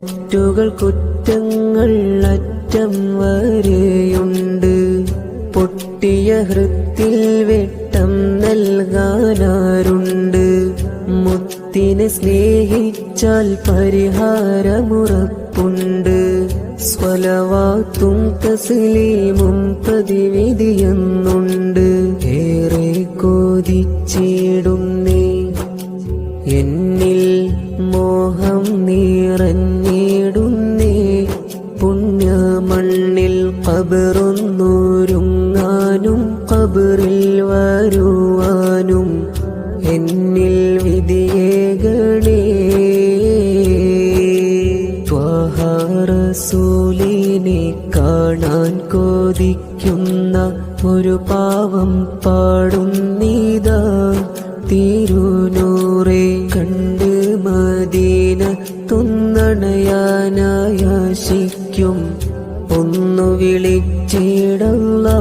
തെറ്റുകൾ കുറ്റങ്ങൾ അറ്റം വരെയുണ്ട്. പൊട്ടിയ ഹൃത്തിൽ വെട്ടം നൽകാനാരുണ്ട്. മുത്തിനെ സ്നേഹിച്ചാൽ പരിഹാരമുറപ്പുണ്ട്. സ്വലവാത്തും തസ്ലീമും പ്രതിവിധിയെന്നുണ്ട്. ഏറെ കൊതിച്ചിടുന്നേ എന്നിൽ മോഹം നിറഞ്ഞിടുന്നേ. പുണ്യമണ്ണിൽ ഖബറൊന്നൊരുങ്ങാനും ഖബറിൽ വരുവാനും എന്നിൽ വിധിയേകണേ. ത്വാഹ റസൂലിനെ കാണാൻ കൊതിക്കുന്ന ഒരു പാവം പാടുന്നിതാ. തിരുനൂറെ കണ്ട് മദീന തുന്നണയാനായാശിക്കും. ഒന്നു വിളിച്ചിടല്ലാ.